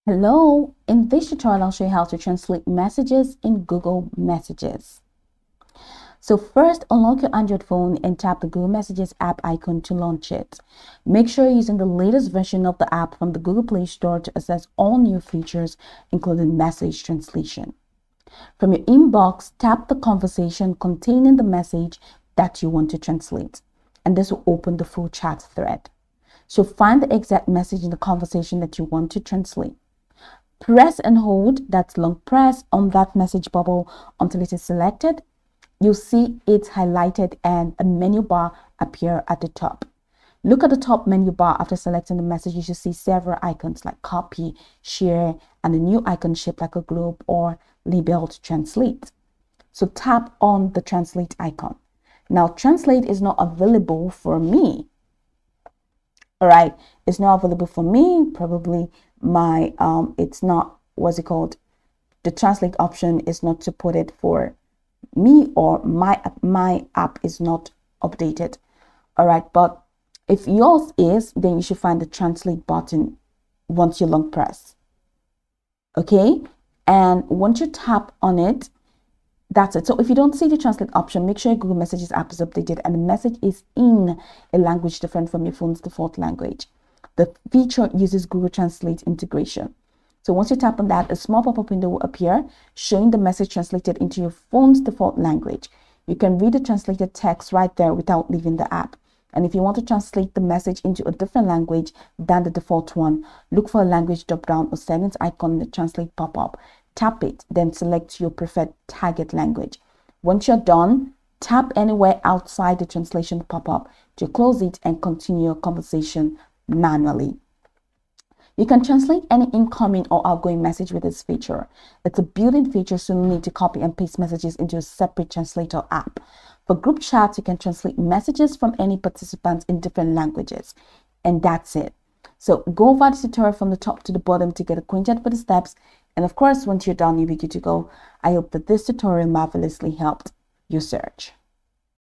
Hello, in this tutorial I'll show you how to translate messages in Google Messages. So first, unlock your Android phone and tap the Google Messages app icon to launch it. Make sure you're using the latest version of the app from the Google Play Store to access all new features, including message translation. From your inbox, tap the conversation containing the message that you want to translate, and this will open the full chat thread. So find the exact message in the conversation that you want to translate. Press and hold, that's long press, on that message bubble until it is selected. You'll see it highlighted and a menu bar appear at the top. Look at the top menu bar after selecting the message. You should see several icons like copy, share, and a new icon shaped like a globe or labeled translate. So tap on the translate icon. Now translate is not available for me. All right, it's not available for me. Probably my it's not, what's it called, the translate option is not supported for me, or my app is not updated. All right, but if yours is, then you should find the translate button once you long press. Okay, and once you tap on it, that's it. So if you don't see the translate option, make sure your Google Messages app is updated and the message is in a language different from your phone's default language. The feature uses Google Translate integration. So once you tap on that, a small pop-up window will appear showing the message translated into your phone's default language. You can read the translated text right there without leaving the app. And if you want to translate the message into a different language than the default one, look for a language drop-down or settings icon in the translate pop-up. Tap it, then select your preferred target language. Once you're done, tap anywhere outside the translation pop-up to close it and continue your conversation manually. You can translate any incoming or outgoing message with this feature. It's a built-in feature, so you need to copy and paste messages into a separate translator app. For group chats, you can translate messages from any participants in different languages. And that's it. So go over the tutorial from the top to the bottom to get acquainted with the steps. And of course, once you're done, you'll be good to go. I hope that this tutorial marvelously helped your search.